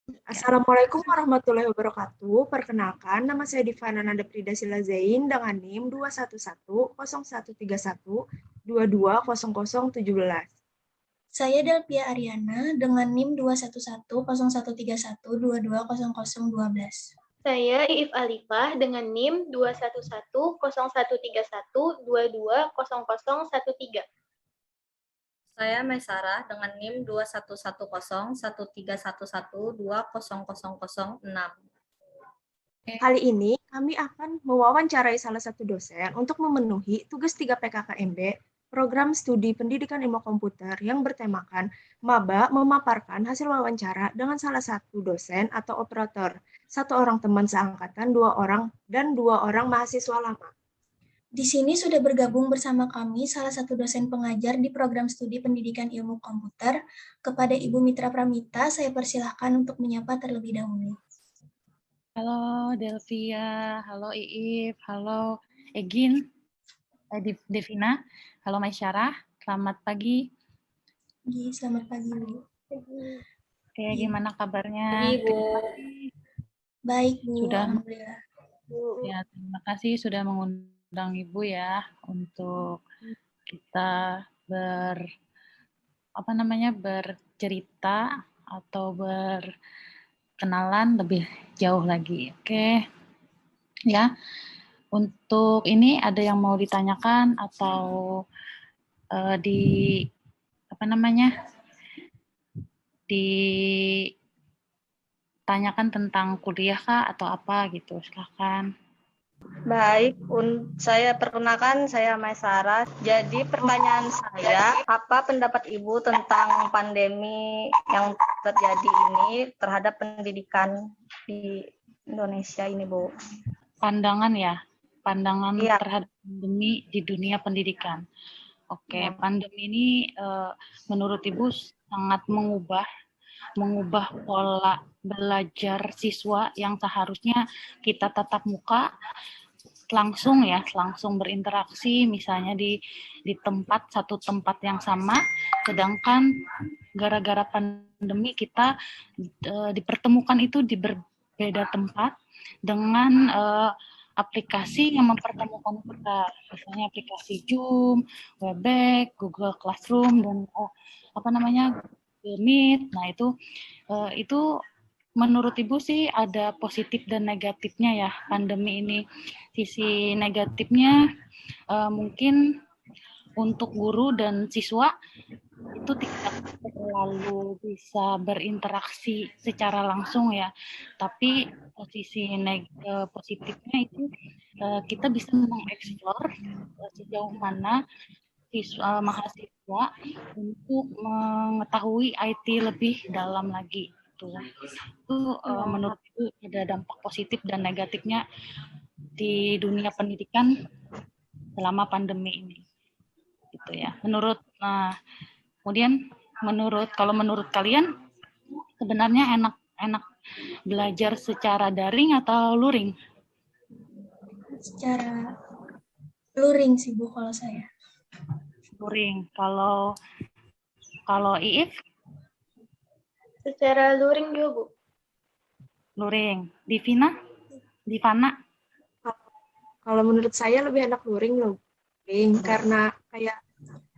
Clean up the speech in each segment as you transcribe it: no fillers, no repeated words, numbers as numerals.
Assalamualaikum warahmatullahi wabarakatuh. Perkenalkan, nama saya Divana Nanda Prida Sila Zain dengan NIM 2110131220017. Saya Delpia Ariana dengan NIM 2110131220012. Saya Iif Alifah dengan NIM 21101220013. Saya Maisarah dengan NIM 2110131120006. Kali ini kami akan mewawancarai salah satu dosen untuk memenuhi tugas 3 PKKMB Program Studi Pendidikan Ilmu Komputer yang bertemakan Maba memaparkan hasil wawancara dengan salah satu dosen atau operator, satu orang teman seangkatan, 2 orang mahasiswa lama. Di sini sudah bergabung bersama kami salah satu dosen pengajar di program studi pendidikan ilmu komputer. Kepada Ibu Mitra Pramita, saya persilahkan untuk menyapa terlebih dahulu. Halo Delvia, halo Iif, halo Egin, Devina, halo Maisyarah, selamat pagi. Selamat pagi, Bu. Oke, gimana kabarnya? Pagi, Bu. Baik, Bu. Sudah, Alhamdulillah. ya, terima kasih sudah mengundang Ibu ya untuk kita bercerita atau berkenalan lebih jauh lagi. Oke. Ya. Untuk ini ada yang mau ditanyakan atau ditanyakan tentang kuliah kah atau apa gitu, silahkan. Baik, saya perkenalkan, saya Maisarah. Jadi pertanyaan saya, apa pendapat Ibu tentang pandemi yang terjadi ini terhadap pendidikan di Indonesia ini, Bu? Pandangan Iya. terhadap pandemi di dunia pendidikan. Oke, pandemi ini menurut Ibu sangat mengubah pola belajar siswa yang seharusnya kita tatap muka langsung berinteraksi misalnya di satu tempat yang sama, sedangkan gara-gara pandemi kita dipertemukan itu di berbeda tempat dengan aplikasi yang mempertemukan kita, misalnya aplikasi Zoom, Webex, Google Classroom, dan Google Meet. Nah itu menurut Ibu sih ada positif dan negatifnya ya pandemi ini. Sisi negatifnya mungkin untuk guru dan siswa itu tidak terlalu bisa berinteraksi secara langsung ya. Tapi sisi positifnya itu kita bisa mengeksplor sejauh mana mahasiswa untuk mengetahui IT lebih dalam lagi. Itu menurut itu ada dampak positif dan negatifnya di dunia pendidikan selama pandemi ini. Gitu ya. Kemudian kalau menurut kalian sebenarnya enak belajar secara daring atau luring? Secara luring sih, Bu, kalau saya. Luring. Kalau Iif? Secara luring juga, Bu. Luring. Divana? Kalau menurut saya lebih enak luring loh. Karena kayak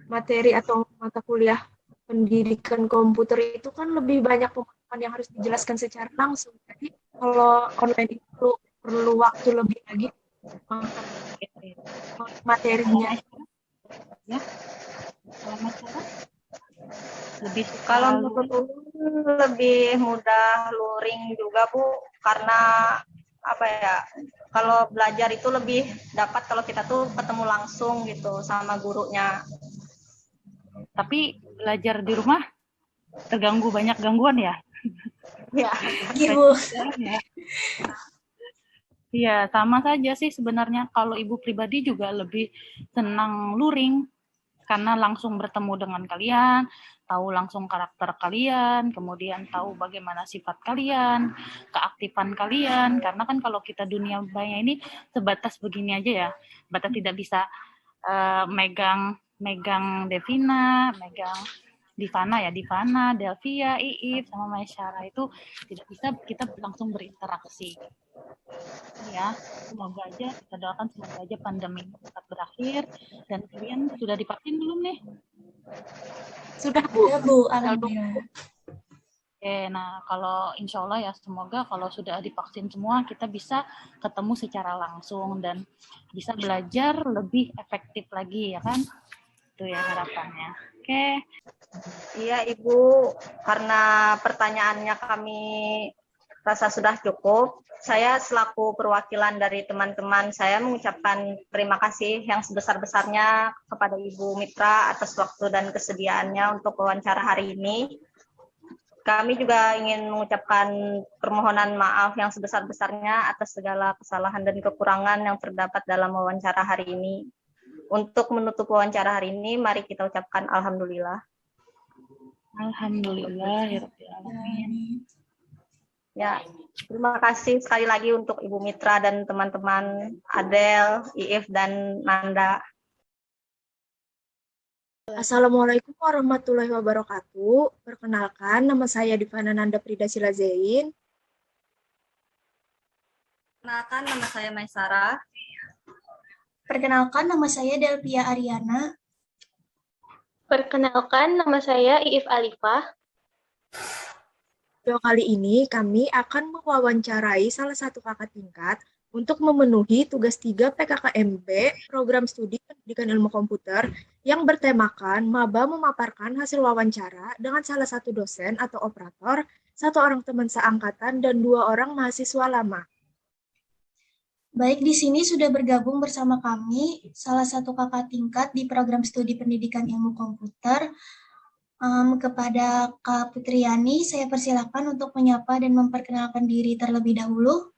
materi atau mata kuliah pendidikan komputer itu kan lebih banyak pemahaman yang harus dijelaskan secara langsung. Jadi kalau online itu perlu waktu lebih lagi materinya. Ya. Kalau menurut lebih mudah luring juga, Bu, karena kalau belajar itu lebih dapat kalau kita tuh ketemu langsung gitu sama gurunya. Tapi belajar di rumah terganggu banyak gangguan ya? Ya, Ibu. Iya, sama saja sih sebenarnya. Kalau Ibu pribadi juga lebih senang luring karena langsung bertemu dengan kalian, tahu langsung karakter kalian, kemudian tahu bagaimana sifat kalian, keaktifan kalian. Karena kan kalau kita dunia maya ini sebatas begini aja ya, batas tidak bisa megang Devina, megang Divana, Delvia, Iif, sama Maisyara itu tidak bisa kita langsung berinteraksi. Ya, semoga aja kita doakan semoga aja pandemi cepat berakhir. Dan kalian sudah divaksin belum nih? Sudah, Bu. Ya, Bu, alhamdulillah. Oke, nah kalau insya Allah ya semoga kalau sudah divaksin semua kita bisa ketemu secara langsung dan bisa belajar lebih efektif lagi ya kan? Itu ya harapannya. Oke. Iya Ibu, karena pertanyaannya kami rasa sudah cukup, saya selaku perwakilan dari teman-teman saya mengucapkan terima kasih yang sebesar-besarnya kepada Ibu Mitra atas waktu dan kesediaannya untuk wawancara hari ini. Kami juga ingin mengucapkan permohonan maaf yang sebesar-besarnya atas segala kesalahan dan kekurangan yang terdapat dalam wawancara hari ini. Untuk menutup wawancara hari ini, mari kita ucapkan Alhamdulillah. Alhamdulillahirrahmanirrahim. Ya, terima kasih sekali lagi untuk Ibu Mitra dan teman-teman Adel, Iif, dan Nanda. Assalamualaikum warahmatullahi wabarakatuh. Perkenalkan, nama saya Divana Nanda Prida Silazein. Perkenalkan, nama saya Maisara. Perkenalkan, nama saya Delvia Ariana. Perkenalkan, nama saya Iif Alifah. Video kali ini kami akan mewawancarai salah satu kakak tingkat untuk memenuhi tugas 3 PKKMB Program Studi Pendidikan Ilmu Komputer yang bertemakan maba memaparkan hasil wawancara dengan salah satu dosen atau operator, 1 orang teman seangkatan, dan 2 orang mahasiswa lama. Baik, di sini sudah bergabung bersama kami salah satu kakak tingkat di Program Studi Pendidikan Ilmu Komputer. Kepada Kak Putriani, saya persilakan untuk menyapa dan memperkenalkan diri terlebih dahulu.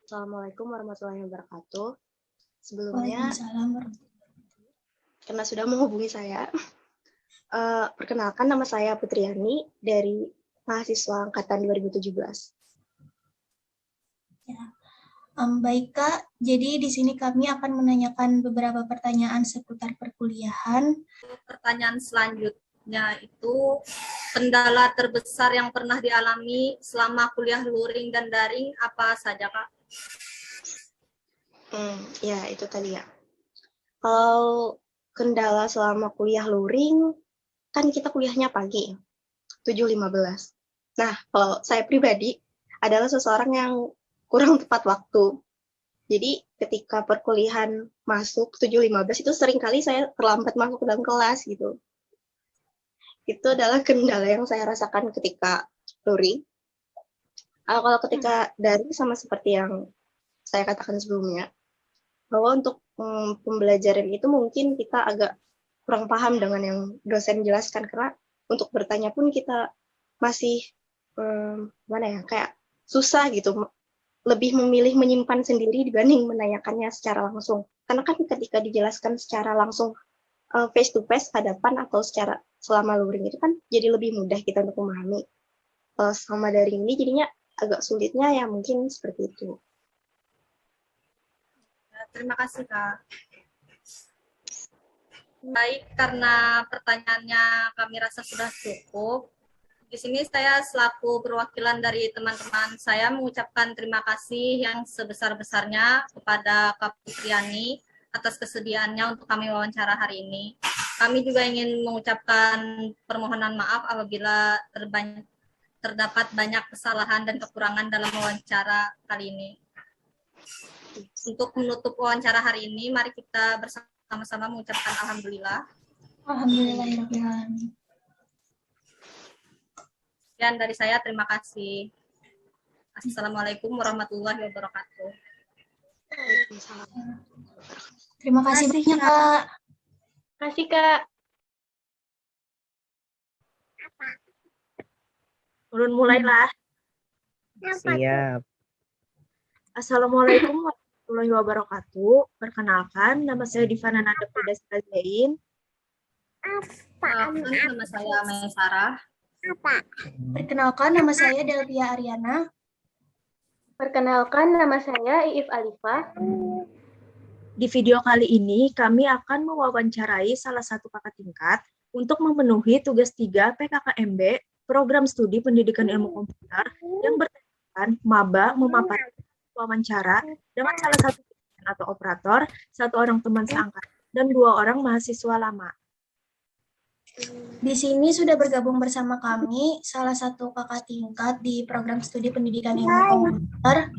Assalamualaikum warahmatullahi wabarakatuh. Sebelumnya, Waalaikumsalam. karena sudah menghubungi saya, perkenalkan nama saya Putriani dari mahasiswa angkatan 2017. Ya. Baik Kak, jadi di sini kami akan menanyakan beberapa pertanyaan seputar perkuliahan. Pertanyaan selanjutnya itu, kendala terbesar yang pernah dialami selama kuliah luring dan daring apa saja Kak? Ya, itu tadi ya. Kalau kendala selama kuliah luring, kan kita kuliahnya pagi, 7.15. Nah, kalau saya pribadi adalah seseorang yang kurang tepat waktu. Jadi ketika perkuliahan masuk 7.15 itu seringkali saya terlambat masuk ke dalam kelas gitu. Itu adalah kendala yang saya rasakan ketika luring. Kalau ketika daring sama seperti yang saya katakan sebelumnya, bahwa untuk pembelajaran itu mungkin kita agak kurang paham dengan yang dosen jelaskan, karena untuk bertanya pun kita masih kayak susah gitu, lebih memilih menyimpan sendiri dibanding menanyakannya secara langsung. Karena kan ketika dijelaskan secara langsung face to face hadapan atau secara selama luring itu kan jadi lebih mudah kita untuk memahami. Selama daring ini jadinya agak sulitnya ya mungkin seperti itu. Terima kasih Kak. Baik, karena pertanyaannya kami rasa sudah cukup. Di sini saya selaku perwakilan dari teman-teman saya mengucapkan terima kasih yang sebesar-besarnya kepada Kak Putriani atas kesediaannya untuk kami wawancara hari ini. Kami juga ingin mengucapkan permohonan maaf apabila terdapat banyak kesalahan dan kekurangan dalam wawancara kali ini. Untuk menutup wawancara hari ini, mari kita bersama-sama mengucapkan Alhamdulillah. Alhamdulillahirrahmanirrahim. Sekian dari saya, terima kasih. Assalamualaikum warahmatullahi wabarakatuh. Terima kasih banyak Kak. Terima kasih, Kak. Ulun mulailah. Siap. Assalamualaikum warahmatullahi wabarakatuh. Perkenalkan, nama saya Divana Nanda Prida Silazein. Nama saya Maisara. Perkenalkan, nama saya Delvia Ariana. Perkenalkan, nama saya Iif Alifah. Di video kali ini, kami akan mewawancarai salah satu kakak tingkat untuk memenuhi tugas 3 PKKMB, Program Studi Pendidikan Ilmu Komputer, yang bertemakan maba memaparkan wawancara dengan salah satu atau operator, 1 orang teman seangkatan, dan 2 orang mahasiswa lama. Di sini sudah bergabung bersama kami salah satu kakak tingkat di program studi pendidikan ilmu komputer.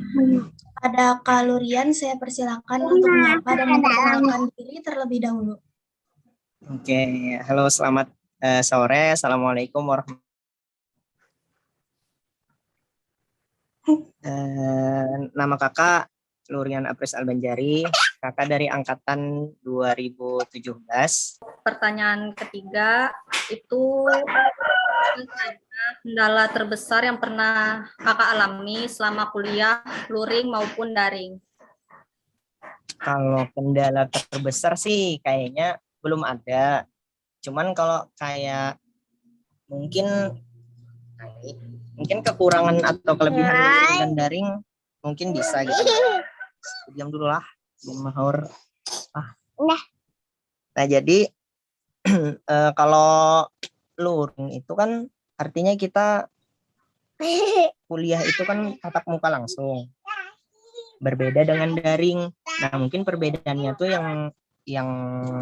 Pada Kak Lurian, saya persilakan untuk menyapa dan memperkenalkan diri terlebih dahulu. Oke, halo selamat sore. Assalamualaikum warahmatullahi wabarakatuh. Nama kakak Lurian Apris Albanjari, kakak dari angkatan 2017. Pertanyaan ketiga itu kendala terbesar yang pernah kakak alami selama kuliah luring maupun daring. Kalau kendala terbesar sih kayaknya belum ada. Cuman kalau kayak mungkin kekurangan atau kelebihan luring dan daring mungkin bisa gitu. Diam dulu lah, mahur. Nah jadi kalau luring itu kan artinya kita kuliah itu kan tatap muka langsung. Berbeda dengan daring. Nah, mungkin perbedaannya tuh yang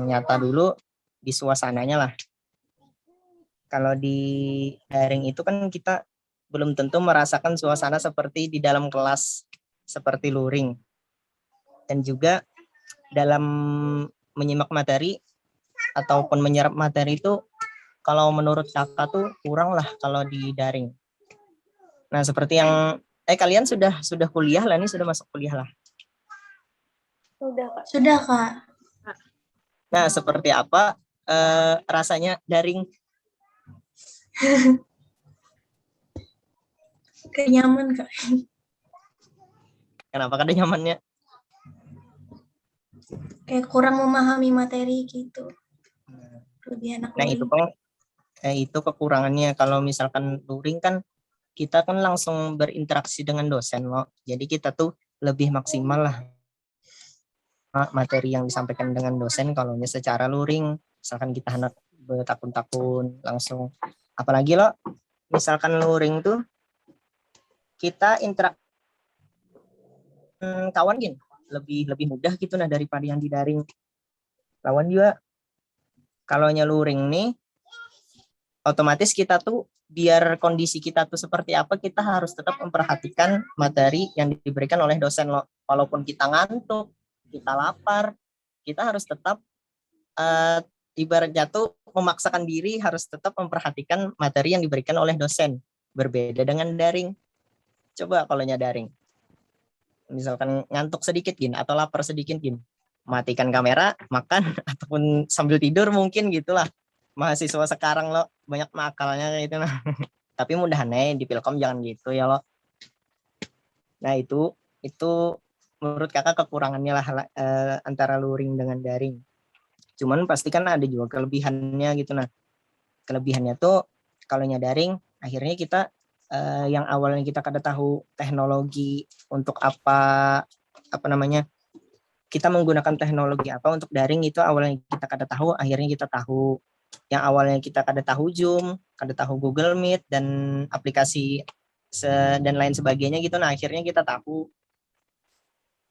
nyata dulu di suasananya lah. Kalau di daring itu kan kita belum tentu merasakan suasana seperti di dalam kelas seperti luring. Dan juga dalam menyimak materi ataupun menyerap materi itu kalau menurut kakak tuh kurang lah kalau di daring. Nah, seperti yang kalian sudah kuliah lah, ini sudah masuk kuliah lah. Sudah, Kak. Nah, seperti apa rasanya daring? Kayak nyaman, Kak. Kenapa kada nyamannya? Kayak kurang memahami materi gitu. Lebih enak. Nah, itu kekurangannya. Kalau misalkan luring kan kita kan langsung berinteraksi dengan dosen loh. Jadi kita tuh lebih maksimal lah materi yang disampaikan dengan dosen kalau secara luring. Misalkan kita hendak bertakun-takun langsung. Apalagi loh, misalkan luring tuh kita kawan gini lebih mudah gitu nah daripada yang di daring. Lawan juga kalau luring nih otomatis kita tuh biar kondisi kita tuh seperti apa kita harus tetap memperhatikan materi yang diberikan oleh dosen loh. Walaupun kita ngantuk, kita lapar, kita harus tetap ibaratnya tuh memaksakan diri harus tetap memperhatikan materi yang diberikan oleh dosen. Berbeda dengan daring. Coba kalau daring. Misalkan ngantuk sedikit gini atau lapar sedikit gini. Matikan kamera, makan ataupun sambil tidur mungkin gitulah. Mahasiswa sekarang lo banyak makalnya kayak gitu nah. Tapi mudahan di Pilkom jangan gitu ya lo. Nah itu menurut kakak kekurangannya lah antara luring dengan daring. Cuman pasti kan ada juga kelebihannya gitu nah. Kelebihannya tuh kalau daring akhirnya kita yang awalnya kita kada tahu teknologi untuk apa namanya kita menggunakan teknologi apa untuk daring itu awalnya kita kada tahu akhirnya kita tahu. Yang awalnya kita kada tahu Zoom, kada tahu Google Meet dan aplikasi dan lain sebagainya gitu. Nah akhirnya kita tahu.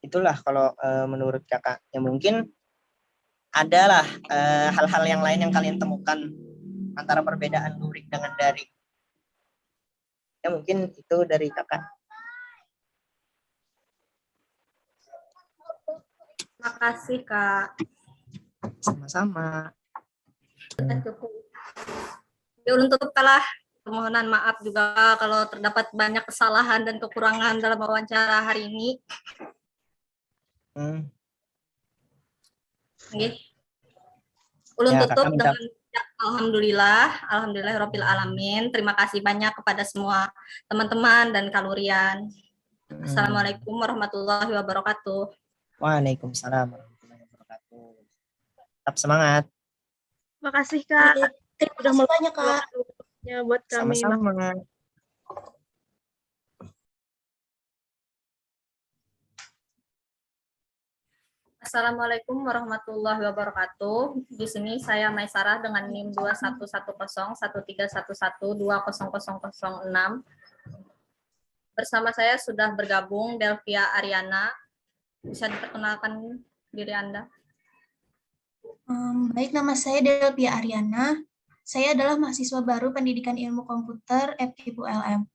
Itulah kalau menurut kakak. Ya mungkin adalah hal-hal yang lain yang kalian temukan antara perbedaan luring dengan daring. Ya mungkin itu dari kakak. Makasih Kak. Sama-sama. Cukup. Ya untuk kalah permohonan maaf juga kalau terdapat banyak kesalahan dan kekurangan dalam wawancara hari ini. Okay. Ulun tutup dengan alhamdulillahirabbil alamin. Terima kasih banyak kepada semua teman-teman dan Kalurian. Assalamualaikum warahmatullahi wabarakatuh. Waalaikumsalam warahmatullahi wabarakatuh. Tetap semangat. Makasih Kak. Terima kasih banyak Kak. Buat kami. Sama-sama. Assalamualaikum warahmatullahi wabarakatuh. Di sini saya Maisarah dengan NIM 21101311200006. Bersama saya sudah bergabung Delvia Ariana. Bisa diperkenalkan diri Anda? Baik, nama saya Delvia Ariana. Saya adalah mahasiswa baru Pendidikan Ilmu Komputer FKIP ULM.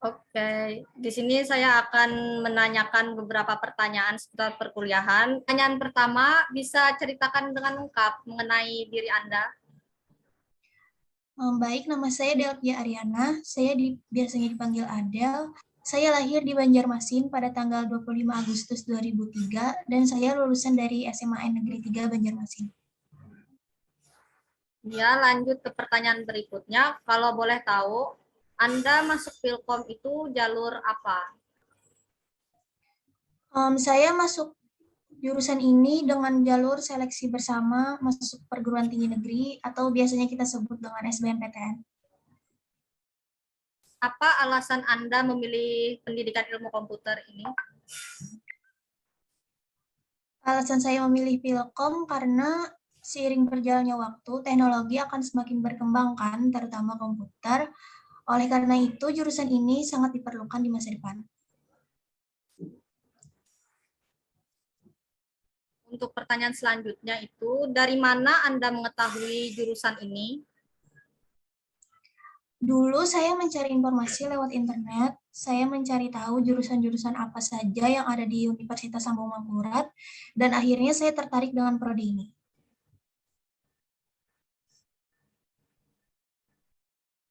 Oke, di sini saya akan menanyakan beberapa pertanyaan seputar perkuliahan. Pertanyaan pertama, bisa ceritakan dengan lengkap mengenai diri Anda? Baik, nama saya Delvia Ariana. Saya biasanya dipanggil Adel. Saya lahir di Banjarmasin pada tanggal 25 Agustus 2003 dan saya lulusan dari SMAN Negeri 3 Banjarmasin. Ya, lanjut ke pertanyaan berikutnya. Kalau boleh tahu, Anda masuk Pilkom itu jalur apa? Saya masuk jurusan ini dengan jalur seleksi bersama masuk perguruan tinggi negeri atau biasanya kita sebut dengan SBMPTN. Apa alasan Anda memilih pendidikan ilmu komputer ini? Alasan saya memilih Pilkom karena seiring berjalannya waktu, teknologi akan semakin berkembang kan, terutama komputer. Oleh karena itu, jurusan ini sangat diperlukan di masa depan. Untuk pertanyaan selanjutnya itu, dari mana Anda mengetahui jurusan ini? Dulu saya mencari informasi lewat internet, saya mencari tahu jurusan-jurusan apa saja yang ada di Universitas Sambung Mangkurat, dan akhirnya saya tertarik dengan prodi ini.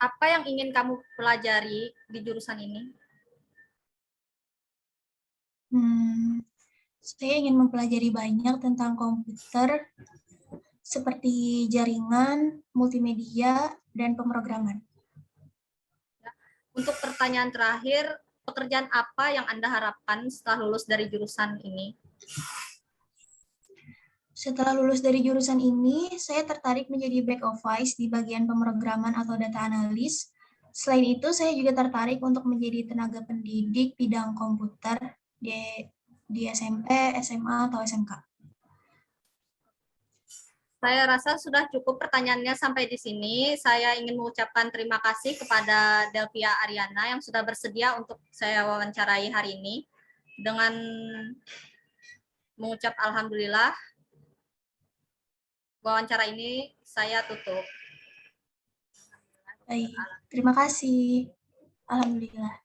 Apa yang ingin kamu pelajari di jurusan ini? Saya ingin mempelajari banyak tentang komputer, seperti jaringan, multimedia, dan pemrograman. Untuk pertanyaan terakhir, pekerjaan apa yang Anda harapkan setelah lulus dari jurusan ini? Setelah lulus dari jurusan ini, saya tertarik menjadi back office di bagian pemrograman atau data analis. Selain itu, saya juga tertarik untuk menjadi tenaga pendidik bidang komputer di SMP, SMA, atau SMK. Saya rasa sudah cukup pertanyaannya sampai di sini. Saya ingin mengucapkan terima kasih kepada Delvia Ariana yang sudah bersedia untuk saya wawancarai hari ini. Dengan mengucap alhamdulillah, wawancara ini saya tutup. Baik, terima kasih. Alhamdulillah.